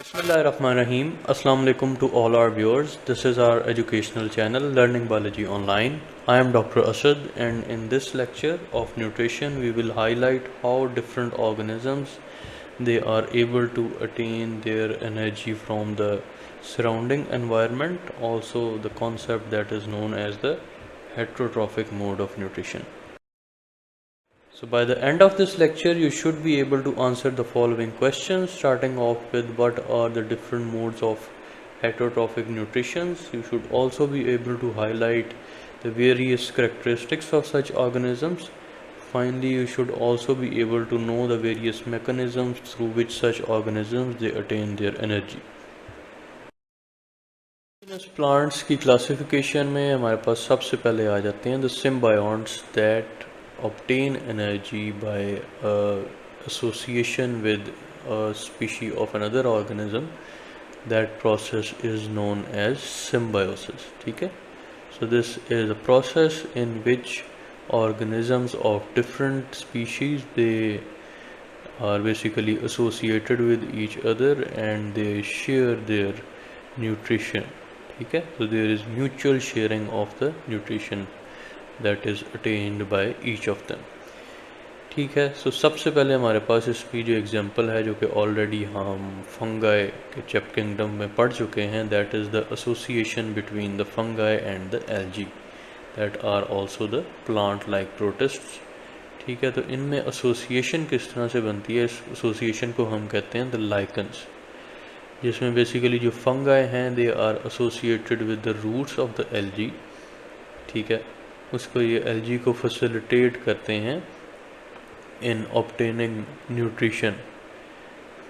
Bismillahirrahmanirrahim. Assalamu alaikum to all our viewers. This is our educational channel Learning Biology Online. I am Dr. Asad, and in this lecture of nutrition we will highlight how different organisms they are able to attain their energy from the surrounding environment, also the concept that is known as the heterotrophic mode of nutrition. So by the end of this lecture, you should be able to answer the following questions, starting off with what are the different modes of heterotrophic nutrition. You should also be able to highlight the various characteristics of such organisms. Finally, you should also be able to know the various mechanisms through which such organisms they attain their energy. Plants की classification में हमारे पास सबसे पहले आ जाते हैं the symbionts that obtain energy by association with a species of another organism. That process is known as symbiosis. ठीक है, so this is a process in which organisms of different species they are basically associated with each other and they share their nutrition. ठीक है, so there is mutual sharing of the nutrition that is attained by each of them. ठीक है, सो सबसे पहले हमारे पास इसकी जो example है जो कि ऑलरेडी हम फंगाई के चैप किंगडम में पढ़ चुके हैं, that is the association between the fungi and the algae that are also the plant like protists. ठीक है, तो इनमें एसोसिएशन किस तरह से बनती है, इस एसोसिएशन को हम कहते हैं द लाइकन्स, जिसमें बेसिकली जो फंगाई हैं they are associated with the roots of the algae. ठीक है, उसको ये एल्गी को फैसिलिटेट करते हैं इन ऑब्टेनिंग न्यूट्रिशन.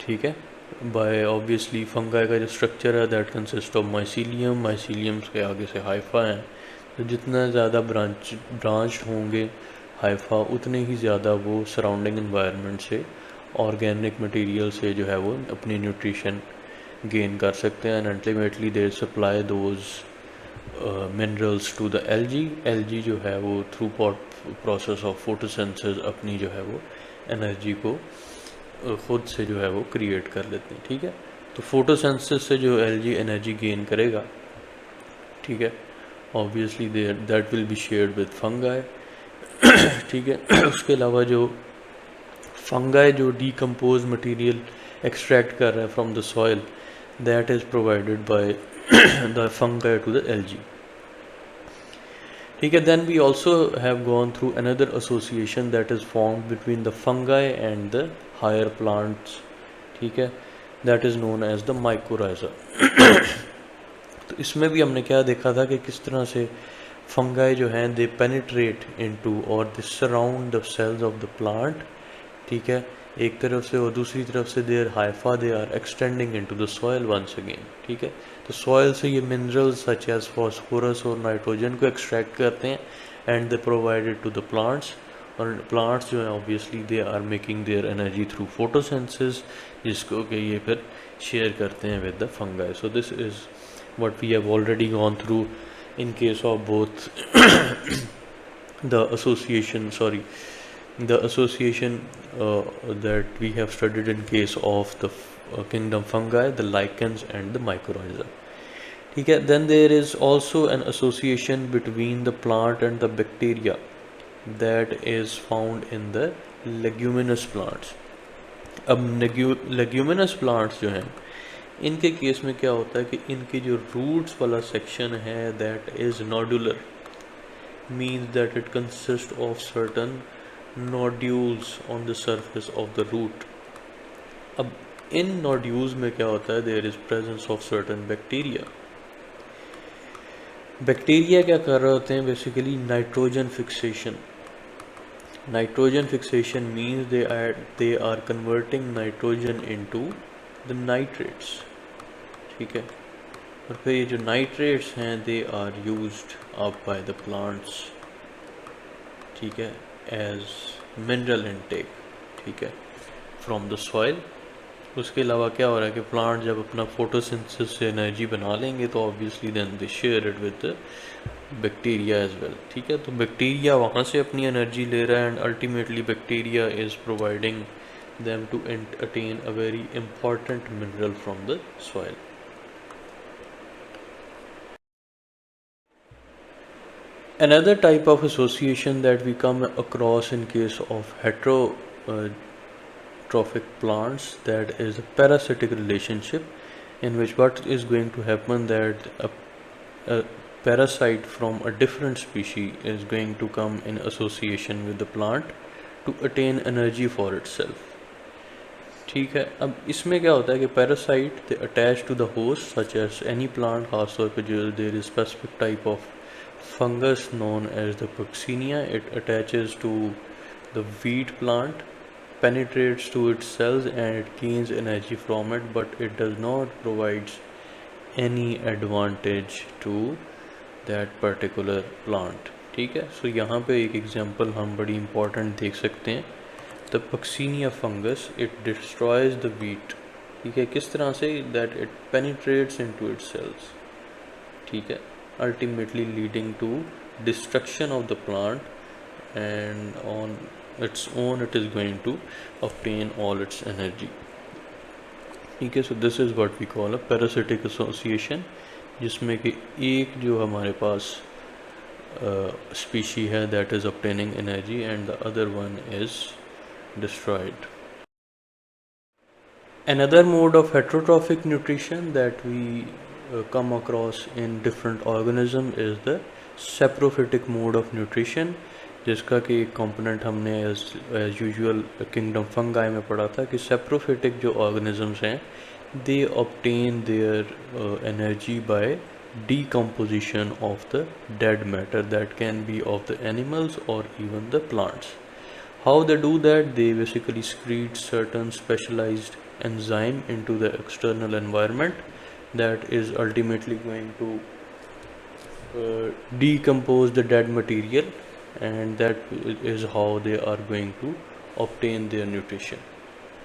ठीक है, बाय ऑब्वियसली फंगाई का जो स्ट्रक्चर है दैट कंसिस्ट ऑफ माइसीलियम, माइसीलियम्स के आगे से हाइफा हैं, तो जितना ज़्यादा ब्रांच होंगे हाइफा उतने ही ज़्यादा वो सराउंडिंग एनवायरनमेंट से ऑर्गेनिक मटेरियल से जो है वो अपनी न्यूट्रिशन गेन कर सकते हैं and ultimately they supply those minerals to the algae जो है वो थ्रू प्रोसेस ऑफ फोटोसिंथेसिस अपनी जो है वो एनर्जी को ख़ुद से जो है वो क्रिएट कर लेते हैं. ठीक है, तो फोटोसिंथेसिस से जो एल्गी एनर्जी गेन करेगा, ठीक है, obviously that will be shared with fungi. ठीक है, उसके अलावा जो फंगाई जो डीकम्पोज मटेरियल एक्सट्रैक्ट कर रहा है from the soil that is provided by the fungi to the algae. ठीक है, then we also have gone through another association that is formed between the fungi and the higher plants. ठीक है, that is known as the mycorrhiza. तो इसमें भी हमने क्या देखा था कि किस तरह से fungi जो हैं they penetrate into or they surround the cells of the plant. ठीक है, एक तरफ से और दूसरी तरफ से their hypha they are extending into the soil once again. ठीक है, तो सॉइल से ये मिनरल्स सच एज फॉस्फोरस और नाइट्रोजन को एक्सट्रैक्ट करते हैं and they provided to the plants, और प्लांट्स जो हैं obviously they are making their energy through photosynthesis, जिसको कि ये फिर शेयर करते हैं with the fungi. So this is what we have already gone through in case of both the association that we have studied in case of the kingdom fungi, the lichens and the mycorrhiza. ठीक है, then there is also an association between the plant and the bacteria that is found in the leguminous plants. अब leguminous plants जो हैं इनके case में क्या होता है कि इनके जो roots वाला section है that is nodular, means that it consists of certain nodules on the surface of the root. अब इन nodules में क्या होता है, there is presence of certain bacteria. Bacteria क्या कर रहे होते हैं, basically nitrogen fixation. Nitrogen fixation means they are converting nitrogen into the nitrates. ठीक है, और फिर ये जो nitrates हैं they are used up by the plants. ठीक है, as mineral intake. ठीक है, from the soil. उसके अलावा क्या हो रहा है कि प्लांट जब अपना फोटोसिंथेसिस से एनर्जी बना लेंगे तो obviously then they share it with bacteria as well. ठीक है, तो बैक्टीरिया वहाँ से अपनी एनर्जी ले रहा है and ultimately bacteria is providing them to attain a very important mineral from the soil. Another type of association that we come across in case of heterotrophic plants, that is a parasitic relationship, in which what is going to happen that a parasite from a different species is going to come in association with the plant to attain energy for itself. ठीक है, अब इसमें क्या होता है कि parasite they attach to the host such as any plant, खासतौर पर जो there is specific type of fungus known as the Puccinia. It attaches to the wheat plant, penetrates to its cells and it gains energy from it, but it does not provide any advantage to that particular plant. ठीक है, सो यहाँ पे एक example हम बड़ी important देख सकते हैं. The Puccinia fungus, it destroys the wheat. ठीक है, किस तरह से? that it penetrates into its cells. ठीक है, ultimately leading to destruction of the plant, and on its own it is going to obtain all its energy. ठीक है, so this is what we call a parasitic association, जिसमें कि एक जो हमारे पास species है that is obtaining energy and the other one is destroyed. Another mode of heterotrophic nutrition that we come across in different organism is the saprophytic mode of nutrition, जिसका कि एक component हमने as usual kingdom fungi में पढ़ा था कि saprophytic जो organisms हैं they obtain their energy by decomposition of the dead matter that can be of the animals or even the plants. How they do that? They basically secrete certain specialized enzyme into the external environment that is ultimately going to decompose the dead material, and that is how they are going to obtain their nutrition.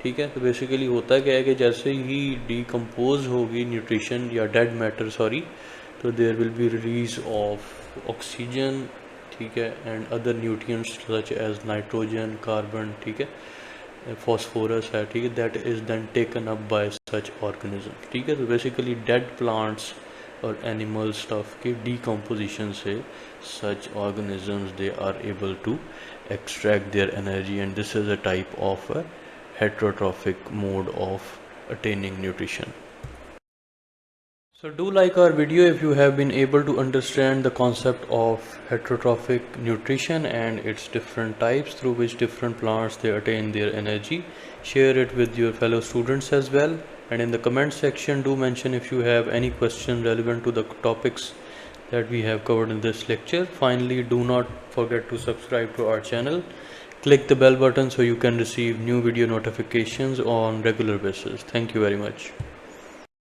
ठीक है, तो basically होता क्या है कि जैसे ही decompose होगी न्यूट्रिशन या डेड मैटर सॉरी, तो there will be release of oxygen, ठीक है, and other nutrients such as nitrogen, carbon, ठीक है, फॉस्फोरस है, ठीक है, that is then taken up by such organism. ठीक है, तो बेसिकली डेड प्लांट्स और एनिमल स्टफ के डीकम्पोजिशन से such organisms they are able to extract their energy, and this is a type of a heterotrophic mode of attaining nutrition. So do like our video if you have been able to understand the concept of heterotrophic nutrition and its different types through which different plants they attain their energy. Share it with your fellow students as well, and in the comment section do mention if you have any question relevant to the topics that we have covered in this lecture. Finally, do not forget to subscribe to our channel. Click the bell button so you can receive new video notifications on regular basis. Thank you very much.